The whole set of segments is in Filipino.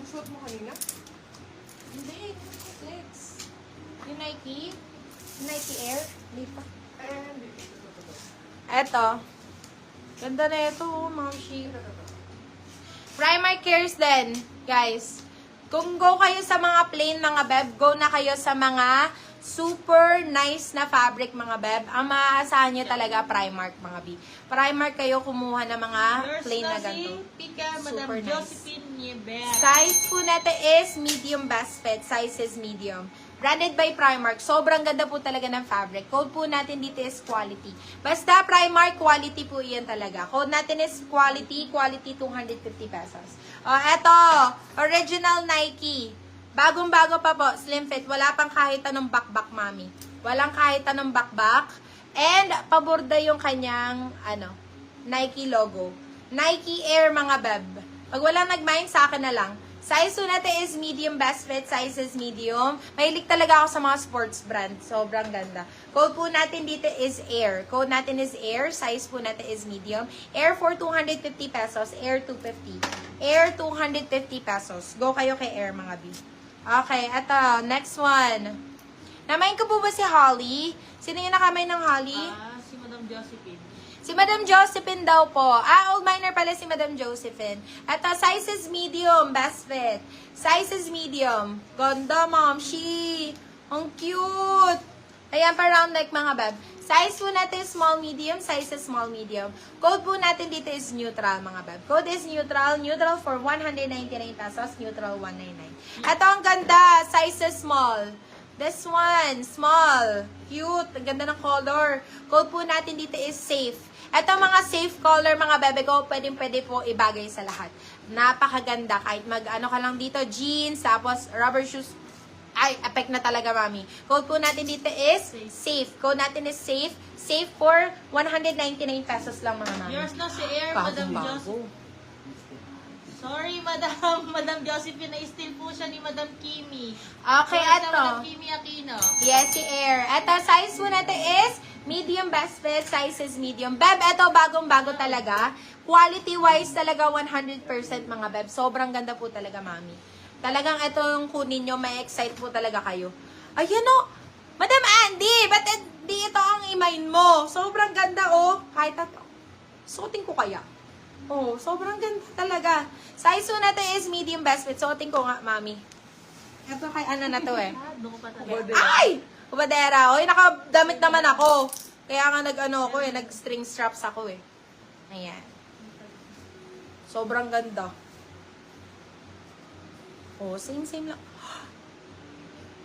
Yung suot mo kanina? Hindi, flex. Yung Nike? Yung Nike Air? Hindi pa. Hindi. Ito. Eto. Ganda na ito, Ma'am Shi. Primer cares din, guys. Kung go kayo sa mga plain mga beb, go na kayo sa mga super nice na fabric mga beb. Ang maaasahan nyo talaga Primark mga B. Primark kayo kumuha ng mga plain na ganito. Super nice. Josephine Nieber. Size po natin is medium best fit. Size is medium. Branded by Primark. Sobrang ganda po talaga ng fabric. Code po natin dito is quality. Basta Primark, quality po iyan talaga. Code natin is quality 250 pesos. Eto, original Nike. Bagong-bago pa po, slim fit. Wala pang kahit anong bakbak, mami. Walang kahit anong bakbak. And, paborda yung kanyang, Nike logo. Nike Air, mga beb. Pag walang nag-mind, sa akin na lang. Size po natin is medium best fit. Size is medium. Mahilig talaga ako sa mga sports brand. Sobrang ganda. Code po natin dito is Air. Code natin is Air. Size po natin is medium. Air for 250 pesos. Air 250. Air 250 pesos. Go kayo kay Air, mga B. Okay, eto. Next one. Namain ko po ba si Holly? Sino yung nakamay ng Holly? Si Madam Josephine. Si Madam Josephine daw po. Old miner pala si Madam Josephine. At size is medium, best fit. Size is medium. Ganda, Ma'am Shi. Ang cute. Ayan, pa round neck mga beb. Size po natin small, medium. Size is small, medium. Code po natin dito is neutral, mga beb. Code is neutral. Neutral for 199 pesos. Neutral 199. Ito ang ganda. Size is small. This one, small. Cute. Ang ganda ng color. Code po natin dito is safe. Ito mga safe color, mga bebe ko, pwede po ibagay sa lahat. Napakaganda. Kahit mag-ano ka lang dito, jeans, tapos rubber shoes. Ay, epic na talaga, mami. Code po natin dito is safe. Code natin is safe. Safe for 199 pesos lang, mga mami. Yours na si Air, Madam Josephine. Sorry, Madam Josephine, na-steal po siya ni Madam Kimi. Okay, Sorry na eto. Madam Kimi Aquino. Yes, si Air. Ito, size po natin is medium best fit. Size is medium. Beb, ito, bagong-bago talaga. Quality-wise talaga 100% mga beb. Sobrang ganda po talaga, mami. Talagang ito yung kunin nyo, may excite po talaga kayo. Ayan o. Madam Andy, ba't di ito ang imain mo? Sobrang ganda o. Kahit ito. Suotin ko kaya. Oh, sobrang ganda talaga. Size po natin is medium best fit. Suotin ko nga, mami. Ito kay ano na to eh. Doon ko pa talaga. Ay! Ubadera. Oy, nakadamit naman ako. Kaya nga nag-ano ako eh, nag-string straps ako eh. Ayan. Sobrang ganda. Oh, same lang.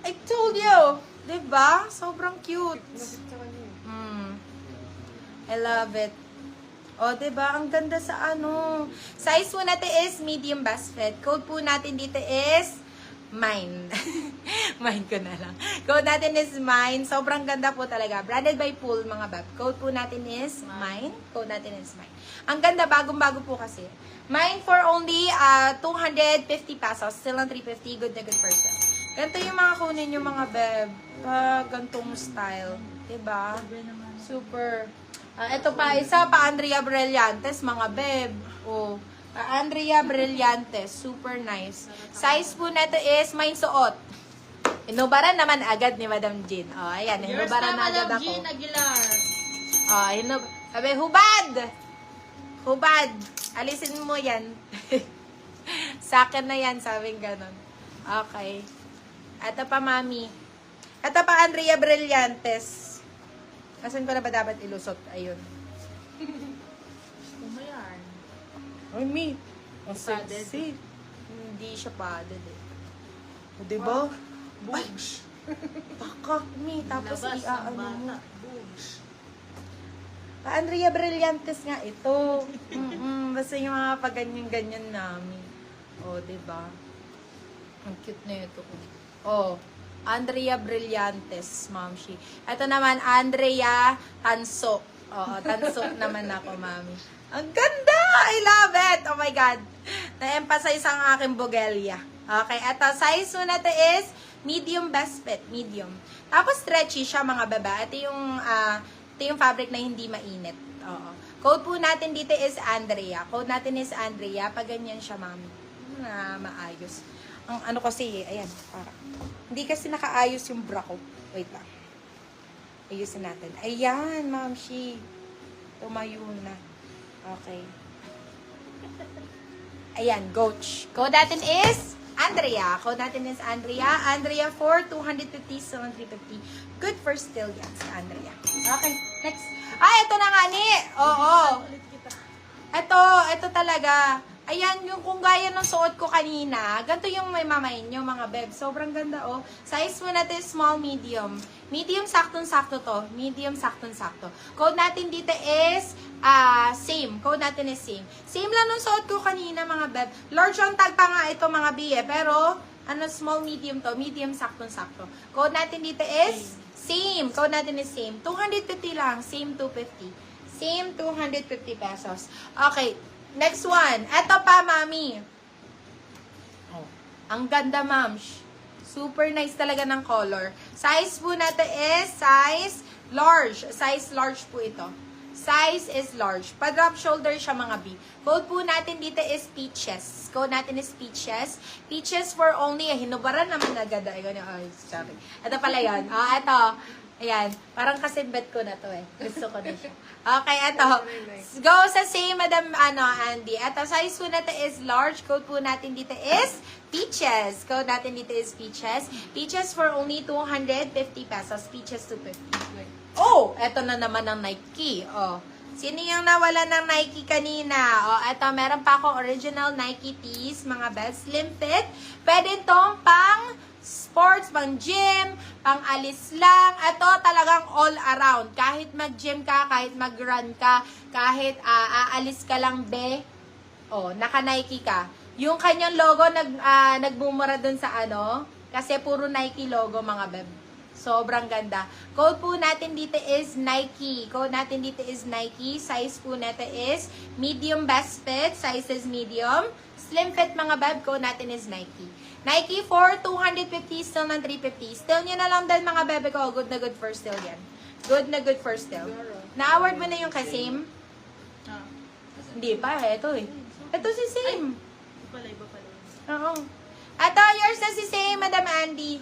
I told you! Diba? Sobrang cute. Nakit sa kanya eh. I love it. Oh, diba? Ang ganda sa ano. Size po natin is medium best fit. Code po natin dito is mine. Mine ko na lang. Code natin is mine. Sobrang ganda po talaga. Branded by Pool, mga bab. Code po natin is mine. Code natin is mine. Ang ganda, bagong-bago po kasi. Mine for only 250 pesos. Still on 350. Good na good for sale. Ganito yung mga kunin yung mga beb. Gantong style. Diba? Super. Ito pa, isa pa, Andrea Brillantes, mga beb. Oh. Andrea Brillantes, super nice. Size po neto is may suot. Inubaran naman agad ni Madam Jean. Oh, ayan, Yours inubaran na na, agad Madam ako. Jean Aguilar. Oh, sabi, hubad! Hubad! Alisin mo yan. Sa akin na yan, sabing ganon. Okay. Ito pa, mami. Ito pa, Andrea Brillantes. Asan ko na ba dapat ilusot? Ayun. Gusto mo yan. Ay, me. Ang Padded. sexy. Hindi siya padded eh. O, diba? Bugs. Pakak, me. Tapos Labas ng iaano mo. bata. Bugs. Andrea Brillantes nga ito. Basta yung mga paganyan-ganyan namin. O, diba? Ang cute na ito. O, Andrea Brillantes, Ma'am Shi. Ito naman, Andrea Tanso. Oo, Tanso naman ako, Mami. Ang ganda! I love it! Oh my God! Na-emphasize ang aking bogelya. Okay, ito, size mo natin is medium best fit. Medium. Tapos stretchy siya, mga baba. Ito yung fabric na hindi mainit. Oo. Code po natin dito is Andrea. Code natin is Andrea. Pag ganyan siya, Mami. na maayos. Ang ano kasi, ayan, para. Hindi kasi nakaayos yung bra ko. Wait lang. Ayusin natin. Ayan, Ma'am Shi. Tumayo na. Okay. Ayan, Goach. Code natin is Andrea. Code natin is Andrea. Andrea 4, 250, 350. Good for still yan si Andrea. Okay, next. Ito na nga ni. Oo. Ulit kita. Ito talaga. Ayan, yung kung gaya ng suot ko kanina, ganito yung may mamain nyo, mga beb. Sobrang ganda, oh. Size mo natin, small, medium. Medium, saktong-sakto to. Medium, saktong-sakto. Code natin dito is, same. Code natin is same. Same lang nung suot ko kanina, mga beb. Large ang tag pa nga ito, mga biye. Pero, small, medium to. Medium, saktong-sakto. Code natin dito is, same. Code natin is same. 250 lang. Same 250. Same 250 pesos. Okay. Next one. Ito pa, mami. Oh. Ang ganda, ma'am. Super nice talaga ng color. Size po natin is size large. Size large po ito. Size is large. Pa-drop shoulder siya, mga B. Code po natin dito is peaches. Code natin is peaches. Peaches for only, hinubaran naman agad. Ay, sorry. Ito pala yun. Ito. Ayan. Parang kasi bet ko na to eh. Gusto ko na siya. Okay, ito. Go sa same, Madam Andy. Ito, size po natin is large. Code po natin dito is peaches. Code natin dito is peaches. Peaches for only 250 pesos. Peaches 250. Oh, ito na naman ang Nike. Oh. Sino yung nawala ng Nike kanina? Oh, ito, meron pa akong original Nike tees, mga best slim fit. Pwede itong pang sports, pang gym, pang alis lang. Ito talagang all around. Kahit mag-gym ka, kahit mag-run ka, kahit aalis ka lang, be. Oh, naka-Nike ka. Yung kanyang logo, nagbumura dun sa kasi puro Nike logo, mga beb. Sobrang ganda. Code po natin dito is Nike. Code natin dito is Nike. Size po natin is medium best fit. Size is medium. Slim fit, mga beb. Code natin is Nike. Nike for 250, still ng 350. Still nyo na lang din, mga bebe ko. Good na good for still yan. Good na good for still. Na-award mo na yung kasame? Hindi pa, ito eh. Ito si Same. Iba pala. Oo. Ito, yours na si Same, Madam Andy.